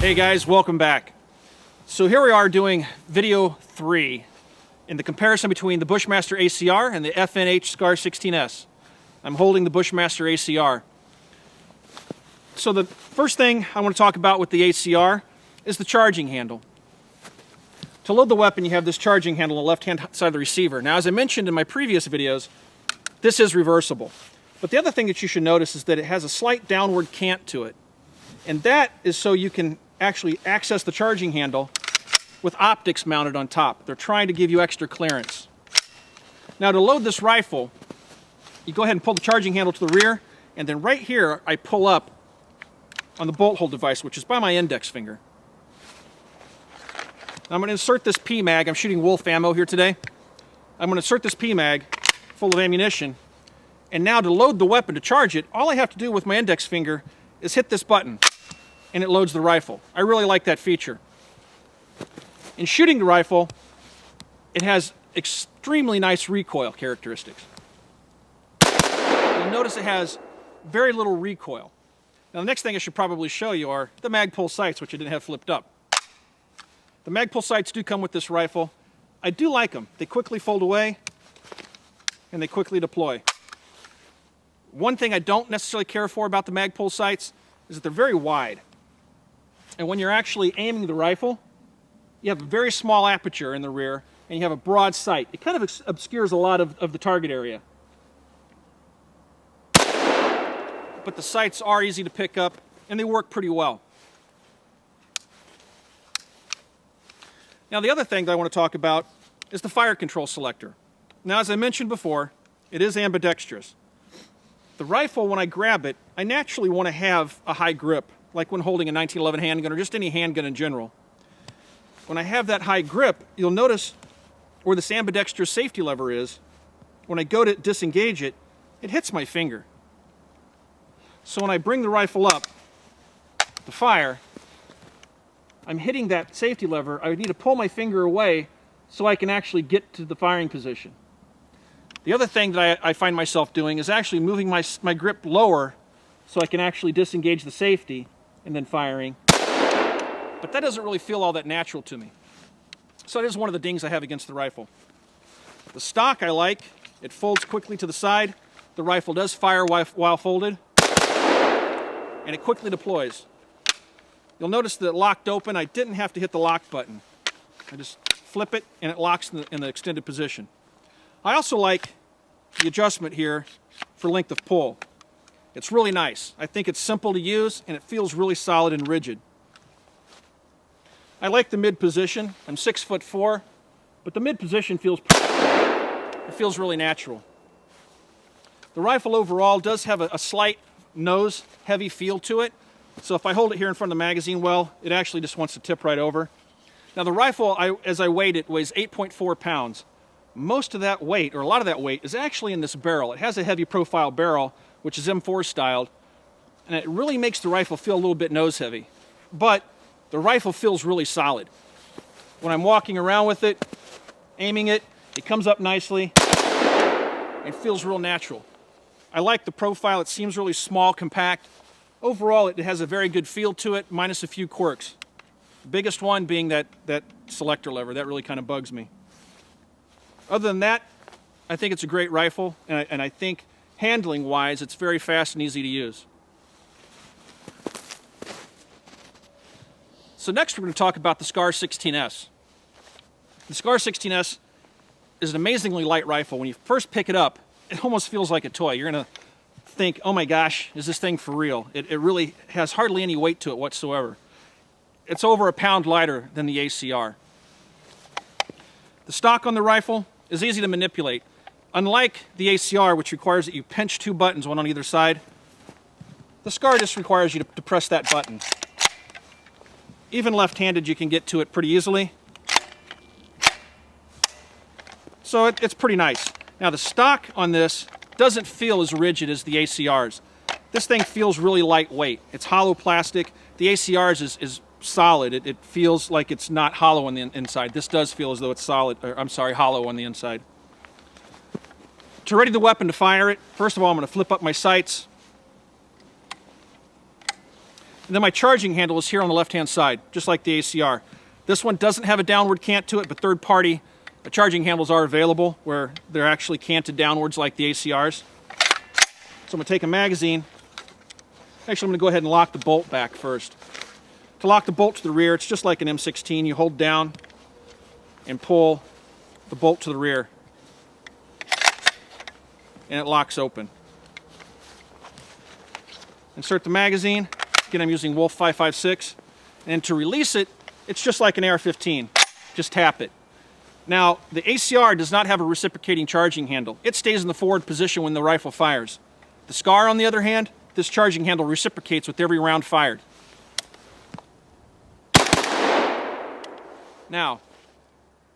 Hey guys, welcome back. So here we are doing video 3 in the comparison between the Bushmaster ACR and the FNH SCAR 16S. I'm holding the Bushmaster ACR. So the first thing I want to talk about with the ACR is the charging handle. To load the weapon, you have this charging handle on the left-hand side of the receiver. Now, as I mentioned in my previous videos, this is reversible. But the other thing that you should notice is that it has a slight downward cant to it. And that is so you can actually access the charging handle with optics mounted on top. They're trying to give you extra clearance. Now, to load this rifle, you go ahead and pull the charging handle to the rear, and then right here, I pull up on the bolt hold device, which is by my index finger. Now, I'm going to insert this P-mag. I'm shooting Wolf ammo here today. I'm going to insert this P-mag full of ammunition. And now to load the weapon, to charge it, all I have to do with my index finger is hit this button, and it loads the rifle. I really like that feature. In shooting the rifle, it has extremely nice recoil characteristics. You'll notice it has very little recoil. Now, the next thing I should probably show you are the Magpul Sights, which I didn't have flipped up. The Magpul Sights do come with this rifle. I do like them. They quickly fold away, and they quickly deploy. One thing I don't necessarily care for about the Magpul Sights is that they're very wide. And when you're actually aiming the rifle, you have a very small aperture in the rear, and you have a broad sight. It kind of obscures a lot of the target area. But the sights are easy to pick up, and they work pretty well. Now, the other thing that I want to talk about is the fire control selector. Now, as I mentioned before, it is ambidextrous. The rifle, when I grab it, I naturally want to have a high grip, like when holding a 1911 handgun or just any handgun in general. When I have that high grip, you'll notice where this ambidextrous safety lever is. When I go to disengage it, it hits my finger. So when I bring the rifle up to fire, I'm hitting that safety lever. I need to pull my finger away so I can actually get to the firing position. The other thing that I find myself doing is actually moving my grip lower so I can actually disengage the safety and then firing. But that doesn't really feel all that natural to me. So it is one of the dings I have against the rifle. The stock I like. It folds quickly to the side. The rifle does fire while folded. And it quickly deploys. You'll notice that it locked open. I didn't have to hit the lock button. I just flip it and it locks in the extended position. I also like the adjustment here for length of pull. It's really nice. I think it's simple to use and it feels really solid and rigid. I like the mid position. I'm 6'4", but the mid position feels really natural. The rifle overall does have a slight nose heavy feel to it. So if I hold it here in front of the magazine well, it actually just wants to tip right over. Now the rifle, as I weighed it, weighs 8.4 pounds. Most of that weight, or a lot of that weight, is actually in this barrel. It has a heavy profile barrel, which is M4 styled, and it really makes the rifle feel a little bit nose heavy. But the rifle feels really solid. When I'm walking around with it, aiming it, it comes up nicely and feels real natural. I like the profile. It seems really small, compact. Overall, it has a very good feel to it, minus a few quirks. The biggest one being that selector lever. That really kind of bugs me. Other than that, I think it's a great rifle, and I think handling-wise, it's very fast and easy to use. So next we're going to talk about the SCAR 16S. The SCAR 16S is an amazingly light rifle. When you first pick it up, it almost feels like a toy. You're going to think, oh my gosh, is this thing for real? It really has hardly any weight to it whatsoever. It's over a pound lighter than the ACR. The stock on the rifle is easy to manipulate. Unlike the ACR, which requires that you pinch 2 buttons, one on either side, the SCAR just requires you to press that button. Even left-handed, you can get to it pretty easily. So it's pretty nice. Now the stock on this doesn't feel as rigid as the ACRs. This thing feels really lightweight. It's hollow plastic. The ACRs is solid. It feels like it's not hollow on the inside. This does feel as though it's solid, or I'm sorry, hollow on the inside. To ready the weapon to fire it, first of all, I'm going to flip up my sights. And then my charging handle is here on the left-hand side, just like the ACR. This one doesn't have a downward cant to it, but third-party charging handles are available where they're actually canted downwards like the ACRs. So I'm going to take a magazine. Actually, I'm going to go ahead and lock the bolt back first. To lock the bolt to the rear, it's just like an M16. You hold down and pull the bolt to the rear, and it locks open. Insert the magazine. Again, I'm using Wolf 5.56. And to release it, it's just like an AR-15. Just tap it. Now, the ACR does not have a reciprocating charging handle. It stays in the forward position when the rifle fires. The SCAR, on the other hand, this charging handle reciprocates with every round fired. Now,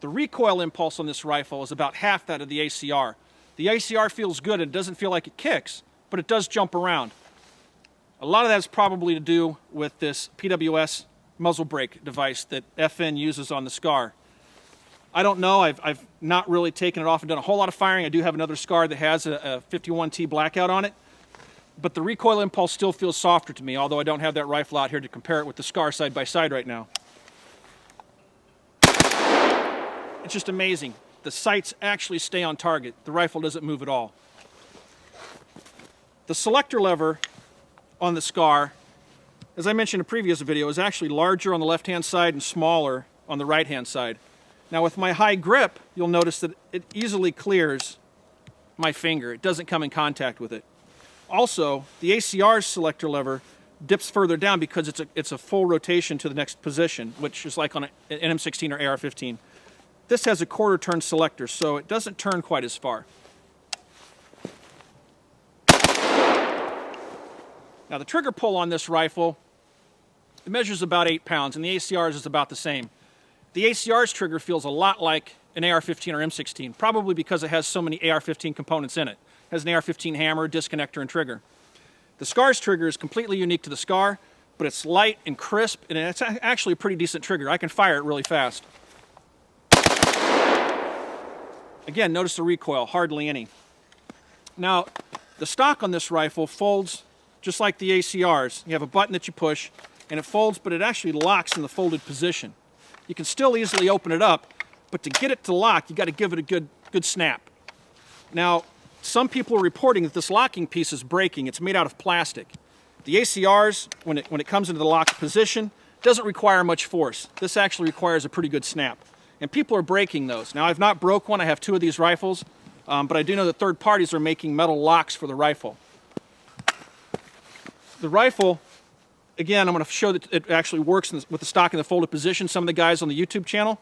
the recoil impulse on this rifle is about half that of the ACR. The ACR feels good. It doesn't feel like it kicks, but it does jump around. A lot of that is probably to do with this PWS muzzle brake device that FN uses on the SCAR. I don't know. I've not really taken it off and done a whole lot of firing. I do have another SCAR that has a 51T blackout on it. But the recoil impulse still feels softer to me, although I don't have that rifle out here to compare it with the SCAR side by side right now. It's just amazing. The sights actually stay on target. The rifle doesn't move at all. The selector lever on the SCAR, as I mentioned in a previous video, is actually larger on the left-hand side and smaller on the right-hand side. Now with my high grip, you'll notice that it easily clears my finger. It doesn't come in contact with it. Also, the ACR's selector lever dips further down because it's a full rotation to the next position, which is like on an M16 or AR-15. This has a quarter turn selector, so it doesn't turn quite as far. Now the trigger pull on this rifle, it measures about 8 pounds, and the ACR's is about the same. The ACR's trigger feels a lot like an AR-15 or M16, probably because it has so many AR-15 components in it. It has an AR-15 hammer, disconnector, and trigger. The SCAR's trigger is completely unique to the SCAR, but it's light and crisp, and it's actually a pretty decent trigger. I can fire it really fast. Again, notice the recoil, hardly any. Now, the stock on this rifle folds just like the ACR's. You have a button that you push, and it folds, but it actually locks in the folded position. You can still easily open it up, but to get it to lock, you got to give it a good snap. Now, some people are reporting that this locking piece is breaking. It's made out of plastic. The ACR's, when it comes into the locked position, doesn't require much force. This actually requires a pretty good snap. And people are breaking those. Now, I've not broke one. I have 2 of these rifles, but I do know that third parties are making metal locks for the rifle. The rifle, again, I'm going to show that it actually works with the stock in the folded position. Some of the guys on the YouTube channel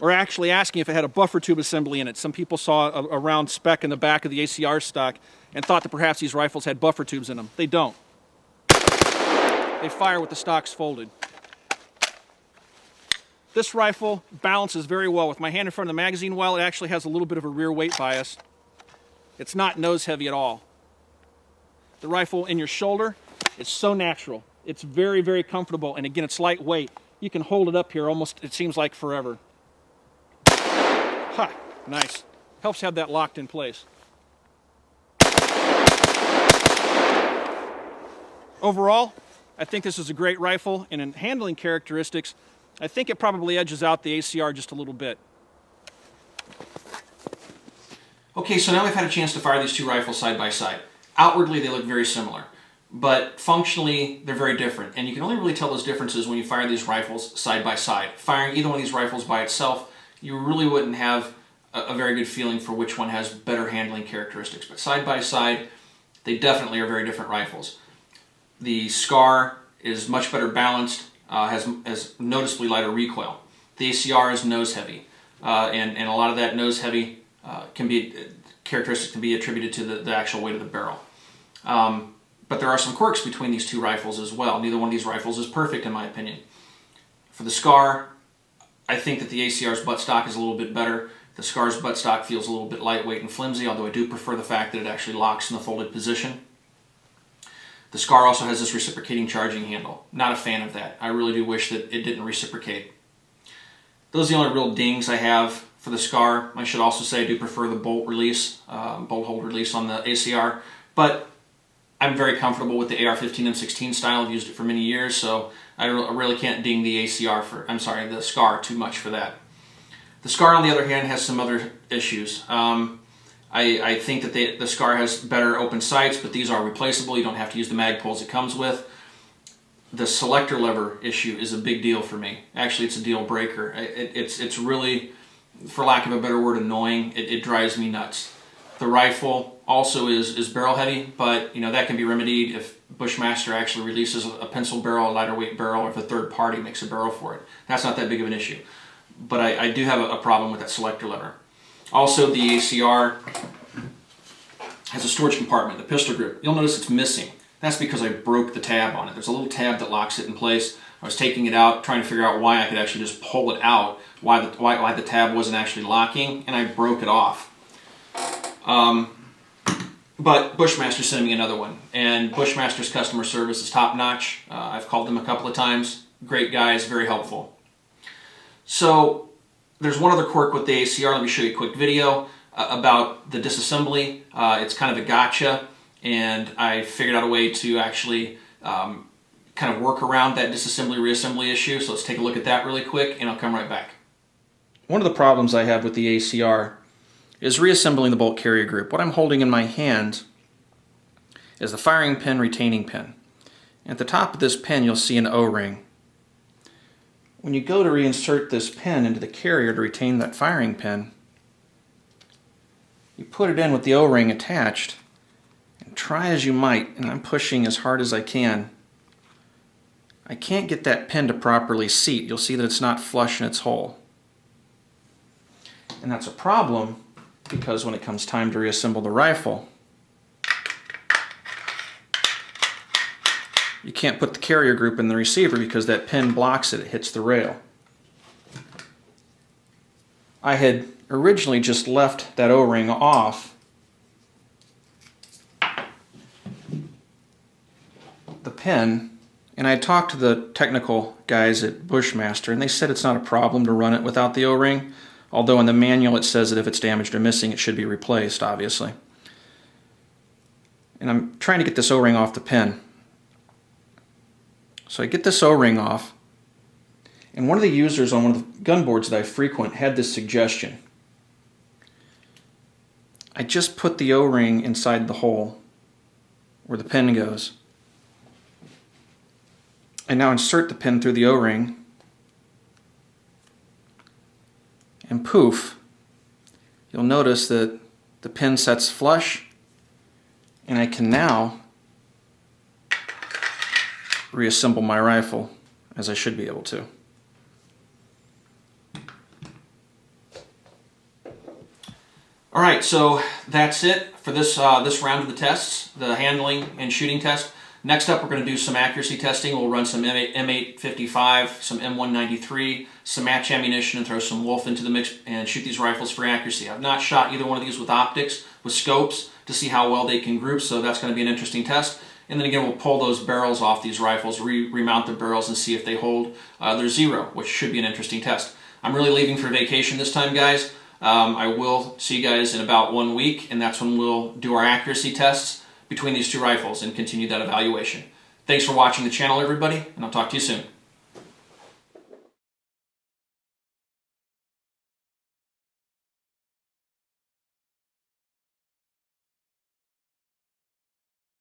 are actually asking if it had a buffer tube assembly in it. Some people saw a round speck in the back of the ACR stock and thought that perhaps these rifles had buffer tubes in them. They don't. They fire with the stocks folded. This rifle balances very well. With my hand in front of the magazine well, it actually has a little bit of a rear weight bias. It's not nose heavy at all. The rifle in your shoulder, it's so natural. It's very, very comfortable, and again, it's lightweight. You can hold it up here almost, it seems like forever. Ha, nice. Helps have that locked in place. Overall, I think this is a great rifle, and in handling characteristics, I think it probably edges out the ACR just a little bit. Okay, so now we've had a chance to fire these 2 rifles side by side. Outwardly, they look very similar, but functionally, they're very different. And you can only really tell those differences when you fire these rifles side by side. Firing either one of these rifles by itself, you really wouldn't have a very good feeling for which one has better handling characteristics. But side by side, they definitely are very different rifles. The SCAR is much better balanced, has noticeably lighter recoil. The ACR is nose heavy, and a lot of that nose heavy characteristic can be attributed to the actual weight of the barrel. But there are some quirks between these 2 rifles as well. Neither one of these rifles is perfect in my opinion. For the SCAR, I think that the ACR's buttstock is a little bit better. The SCAR's buttstock feels a little bit lightweight and flimsy, although I do prefer the fact that it actually locks in the folded position. The SCAR also has this reciprocating charging handle. Not a fan of that. I really do wish that it didn't reciprocate. Those are the only real dings I have for the SCAR. I should also say I do prefer the bolt release, bolt hold release on the ACR. But I'm very comfortable with the AR-15 M16 style. I've used it for many years, so I really can't ding the ACR the SCAR too much for that. The SCAR, on the other hand, has some other issues. I think that the SCAR has better open sights, but these are replaceable. You don't have to use the Magpuls it comes with. The selector lever issue is a big deal for me. Actually, it's a deal breaker. It's really, for lack of a better word, annoying. It drives me nuts. The rifle also is barrel heavy, but that can be remedied if Bushmaster actually releases a pencil barrel, a lighter weight barrel, or if a third party makes a barrel for it. That's not that big of an issue. But I do have a problem with that selector lever. Also, the ACR has a storage compartment, the pistol grip. You'll notice it's missing. That's because I broke the tab on it. There's a little tab that locks it in place. I was taking it out, trying to figure out why I could actually just pull it out, why the tab wasn't actually locking, and I broke it off. But Bushmaster sent me another one, and Bushmaster's customer service is top-notch. I've called them a couple of times. Great guys, very helpful. So there's one other quirk with the ACR. Let me show you a quick video about the disassembly. It's kind of a gotcha, and I figured out a way to actually kind of work around that disassembly reassembly issue. So let's take a look at that really quick, and I'll come right back. One of the problems I have with the ACR is reassembling the bolt carrier group. What I'm holding in my hand is the firing pin retaining pin. At the top of this pin you'll see an O-ring. When you go to reinsert this pin into the carrier to retain that firing pin, you put it in with the O-ring attached, and try as you might, and I'm pushing as hard as I can, I can't get that pin to properly seat. You'll see that it's not flush in its hole. And that's a problem because when it comes time to reassemble the rifle, you can't put the carrier group in the receiver because that pin blocks it. It hits the rail. I had originally just left that O-ring off the pin, and I talked to the technical guys at Bushmaster, and they said it's not a problem to run it without the O-ring, although in the manual it says that if it's damaged or missing it should be replaced, obviously. And I'm trying to get this O-ring off the pin. So I get this O-ring off, and one of the users on one of the gun boards that I frequent had this suggestion. I just put the O-ring inside the hole where the pin goes. And now insert the pin through the O-ring, and poof, you'll notice that the pin sets flush, and I can now reassemble my rifle as I should be able to. Alright, so that's it for this round of the tests, the handling and shooting test. Next up, we're going to do some accuracy testing. We'll run some M855, some M193, some match ammunition, and throw some Wolf into the mix and shoot these rifles for accuracy. I've not shot either one of these with optics, with scopes, to see how well they can group, so that's going to be an interesting test. And then again, we'll pull those barrels off these rifles, remount the barrels, and see if they hold their zero, which should be an interesting test. I'm really leaving for vacation this time, guys. I will see you guys in about 1 week, and that's when we'll do our accuracy tests between these two rifles and continue that evaluation. Thanks for watching the channel, everybody, and I'll talk to you soon.